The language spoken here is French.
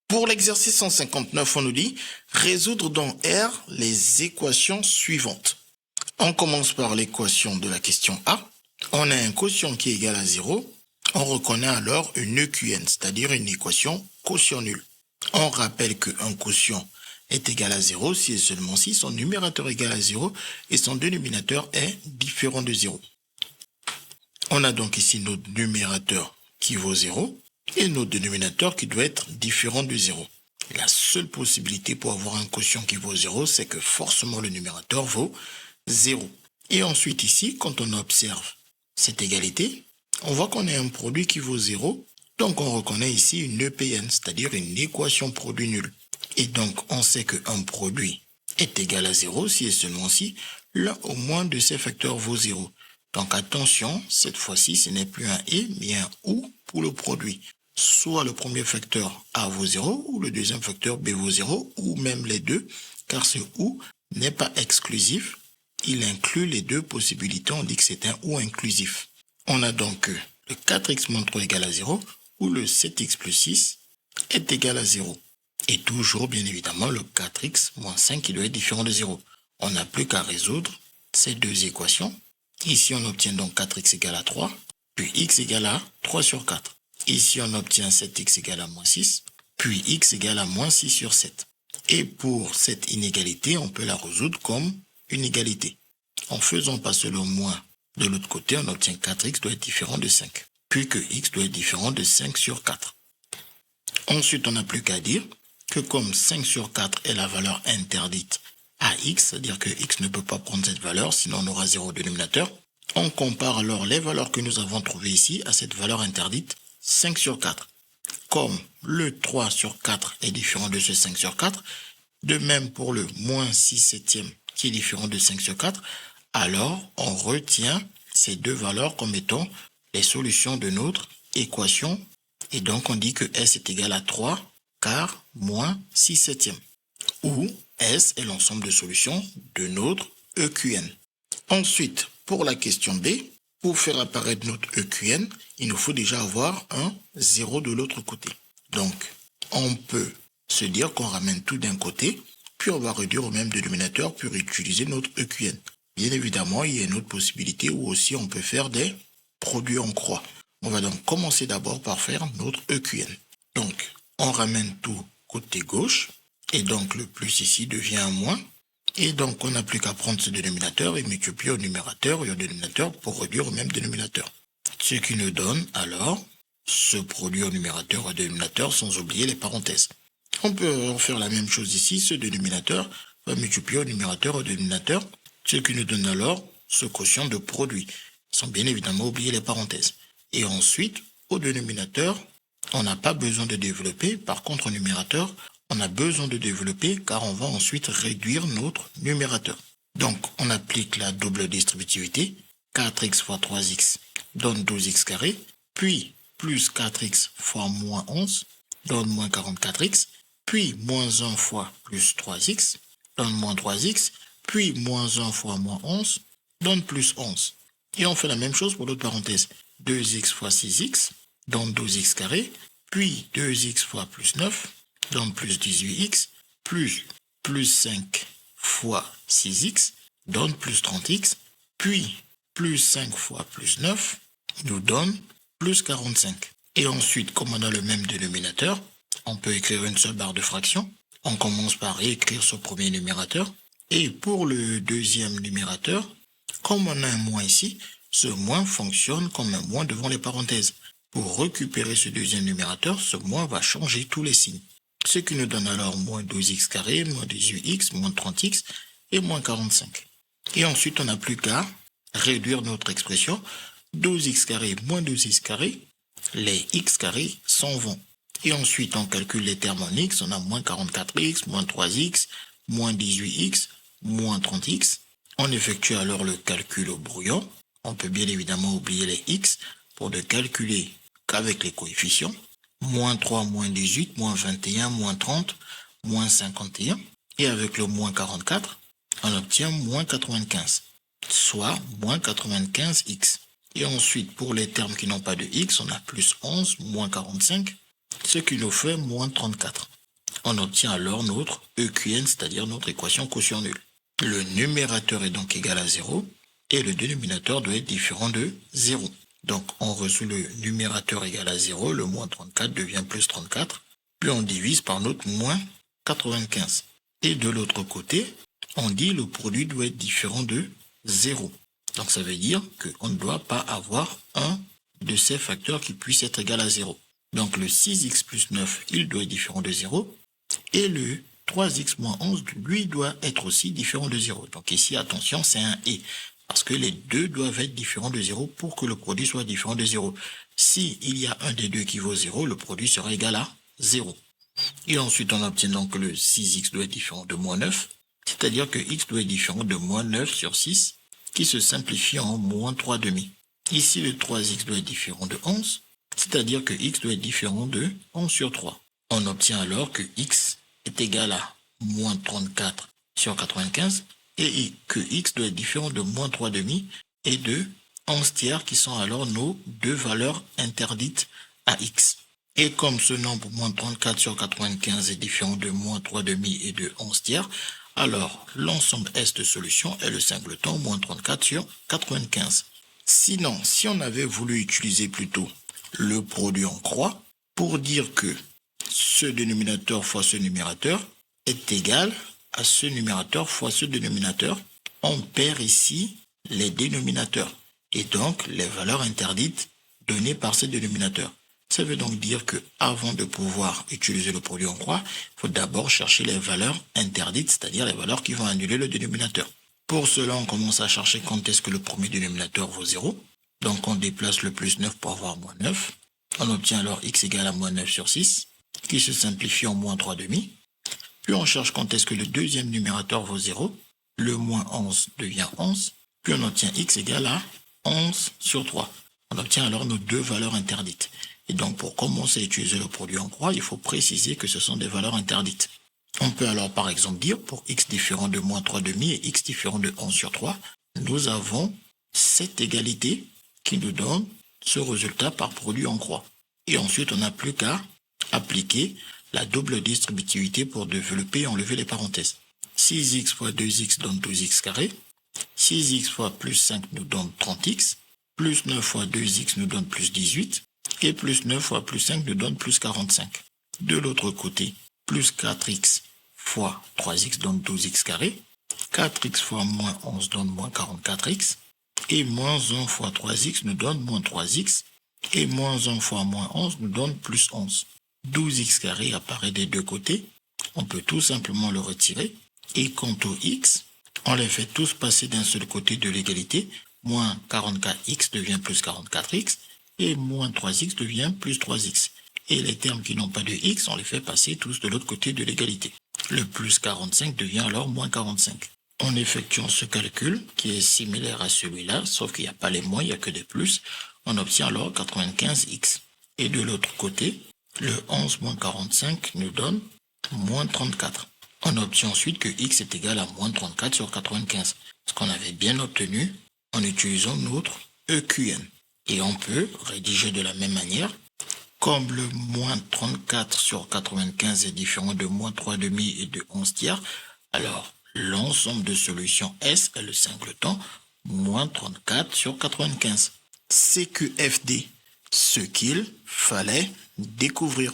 Pour l'exercice 159, on nous dit résoudre dans R les équations suivantes. On commence par l'équation de la question A. On a un quotient qui est égal à 0. On reconnaît alors une EQN, c'est-à-dire une équation quotient nul. On rappelle qu'un quotient est égal à 0 si et seulement si son numérateur est égal à 0 et son dénominateur est différent de 0. On a donc ici notre numérateur qui vaut 0 et notre dénominateur qui doit être différent de 0. La seule possibilité pour avoir un quotient qui vaut 0, c'est que forcément le numérateur vaut 0. Et ensuite ici, quand on observe cette égalité, on voit qu'on a un produit qui vaut 0. Donc on reconnaît ici une EPN, c'est-à-dire une équation produit nul. Et donc on sait qu'un produit est égal à 0 si et seulement si l'un au moins de ces facteurs vaut 0. Donc attention, cette fois-ci, ce n'est plus un et, mais un ou pour le produit. Soit le premier facteur A vaut 0, ou le deuxième facteur B vaut 0, ou même les deux, car ce ou n'est pas exclusif. Il inclut les deux possibilités, on dit que c'est un ou inclusif. On a donc le 4x moins 3 égale à 0, ou le 7x plus 6 est égal à 0. Et toujours, bien évidemment, le 4x moins 5 qui doit être différent de 0. On n'a plus qu'à résoudre ces deux équations. Ici, on obtient donc 4x égale à 3, puis x égale à 3 sur 4. Ici, on obtient 7x égale à moins 6, puis x égale à moins 6 sur 7. Et pour cette inégalité, on peut la résoudre comme une égalité. En faisant passer le moins de l'autre côté, on obtient 4x doit être différent de 5, puis que x doit être différent de 5 sur 4. Ensuite, on n'a plus qu'à dire que comme 5 sur 4 est la valeur interdite à x, c'est-à-dire que x ne peut pas prendre cette valeur, sinon on aura 0 dénominateur, on compare alors les valeurs que nous avons trouvées ici à cette valeur interdite 5 sur 4. Comme le 3 sur 4 est différent de ce 5 sur 4, de même pour le moins 6 septième qui est différent de 5 sur 4, alors on retient ces deux valeurs comme étant les solutions de notre équation. Et donc on dit que S est égal à 3 quart moins 6 septième. Où S est l'ensemble de solutions de notre EQN. Ensuite, pour la question B, pour faire apparaître notre EQN, il nous faut déjà avoir un 0 de l'autre côté. Donc, on peut se dire qu'on ramène tout d'un côté, puis on va réduire au même dénominateur, puis utiliser notre EQN. Bien évidemment, il y a une autre possibilité où aussi on peut faire des produits en croix. On va donc commencer d'abord par faire notre EQN. Donc, on ramène tout côté gauche, et donc le plus ici devient un moins. Et donc, on n'a plus qu'à prendre ce dénominateur et multiplier au numérateur et au dénominateur pour réduire au même dénominateur. Ce qui nous donne alors ce produit au numérateur et au dénominateur sans oublier les parenthèses. On peut faire la même chose ici, ce dénominateur va multiplier au numérateur et au dénominateur, ce qui nous donne alors ce quotient de produit, sans bien évidemment oublier les parenthèses. Et ensuite, au dénominateur, on n'a pas besoin de développer, par contre au numérateur, on a besoin de développer car on va ensuite réduire notre numérateur. Donc, on applique la double distributivité. 4x fois 3x donne 12x carré, puis plus 4x fois moins 11 donne moins 44x, puis moins 1 fois plus 3x donne moins 3x, puis moins 1 fois moins 11 donne plus 11. Et on fait la même chose pour l'autre parenthèse. 2x fois 6x donne 12x carré, puis 2x fois plus 9 donne plus 18x, plus 5 fois 6x donne plus 30x, puis plus 5 fois plus 9 nous donne plus 45. Et ensuite, comme on a le même dénominateur, on peut écrire une seule barre de fraction. On commence par réécrire ce premier numérateur. Et pour le deuxième numérateur, comme on a un moins ici, ce moins fonctionne comme un moins devant les parenthèses. Pour récupérer ce deuxième numérateur, ce moins va changer tous les signes. Ce qui nous donne alors moins 12x carré, moins 18x, moins 30x et moins 45. Et ensuite, on n'a plus qu'à réduire notre expression. 12x carré moins 12x carré, les x carrés s'en vont. Et ensuite, on calcule les termes en x. On a moins 44x, moins 3x, moins 18x, moins 30x. On effectue alors le calcul au brouillon. On peut bien évidemment oublier les x pour ne calculer qu'avec les coefficients. Moins 3, moins 18, moins 21, moins 30, moins 51. Et avec le moins 44, on obtient moins 95, soit moins 95x. Et ensuite, pour les termes qui n'ont pas de x, on a plus 11, moins 45, ce qui nous fait moins 34. On obtient alors notre EQN, c'est-à-dire notre équation quotient nul. Le numérateur est donc égal à 0 et le dénominateur doit être différent de 0. Donc on résout le numérateur égal à 0, le moins 34 devient plus 34, puis on divise par notre moins 95. Et de l'autre côté, on dit le produit doit être différent de 0. Donc ça veut dire qu'on ne doit pas avoir un de ces facteurs qui puisse être égal à 0. Donc le 6x plus 9, il doit être différent de 0. Et le 3x moins 11, lui, doit être aussi différent de 0. Donc ici, attention, c'est un « et ». Parce que les deux doivent être différents de 0 pour que le produit soit différent de 0. Si il y a un des deux qui vaut 0, le produit sera égal à 0. Et ensuite, on obtient donc que le 6x doit être différent de moins 9. C'est-à-dire que x doit être différent de moins 9 sur 6, qui se simplifie en moins 3 demi. Ici, le 3x doit être différent de 11. C'est-à-dire que x doit être différent de 11 sur 3. On obtient alors que x est égal à moins 34 sur 95 et que x doit être différent de moins 3 demi et de 11 tiers qui sont alors nos deux valeurs interdites à x. Et comme ce nombre moins 34 sur 95 est différent de moins 3 demi et de 11 tiers, alors l'ensemble S de solution est le singleton moins 34 sur 95. Sinon, si on avait voulu utiliser plutôt le produit en croix pour dire que ce dénominateur fois ce numérateur est égal à ce numérateur fois ce dénominateur, on perd ici les dénominateurs et donc les valeurs interdites données par ces dénominateurs. Ça veut donc dire que avant de pouvoir utiliser le produit en croix, il faut d'abord chercher les valeurs interdites, c'est-à-dire les valeurs qui vont annuler le dénominateur. Pour cela, on commence à chercher quand est-ce que le premier dénominateur vaut 0. Donc on déplace le plus 9 pour avoir moins 9. On obtient alors x égale à moins 9 sur 6, qui se simplifie en moins 3 demi. Puis on cherche quand est-ce que le deuxième numérateur vaut 0. Le moins 11 devient 11. Puis on obtient x égale à 11 sur 3. On obtient alors nos deux valeurs interdites. Et donc pour commencer à utiliser le produit en croix, il faut préciser que ce sont des valeurs interdites. On peut alors par exemple dire pour x différent de moins 3 demi et x différent de 11 sur 3, nous avons cette égalité qui nous donne ce résultat par produit en croix. Et ensuite, on n'a plus qu'à appliquer la double distributivité pour développer et enlever les parenthèses. 6x fois 2x donne 12x carré. 6x fois plus 5 nous donne 30x. Plus 9 fois 2x nous donne plus 18. Et plus 9 fois plus 5 nous donne plus 45. De l'autre côté, plus 4x fois 3x donne 12x carré. 4x fois moins 11 donne moins 44x. Et moins 1 fois 3x nous donne moins 3x. Et moins 1 fois moins 11 nous donne plus 11. 12x carré apparaît des deux côtés. On peut tout simplement le retirer. Et quant au x, on les fait tous passer d'un seul côté de l'égalité. Moins 44x devient plus 44x. Et moins 3x devient plus 3x. Et les termes qui n'ont pas de x, on les fait passer tous de l'autre côté de l'égalité. Le plus 45 devient alors moins 45. En effectuant ce calcul, qui est similaire à celui-là, sauf qu'il n'y a pas les moins, il n'y a que des plus, on obtient alors 95x. Et de l'autre côté, le 11 moins 45 nous donne moins 34. On obtient ensuite que x est égal à moins 34 sur 95, ce qu'on avait bien obtenu en utilisant notre EQN. Et on peut rédiger de la même manière, comme le moins 34 sur 95 est différent de moins 3 demi et de 11 tiers, alors l'ensemble de solutions S est le singleton moins 34 sur 95. CQFD, ce qu'il fallait découvrir.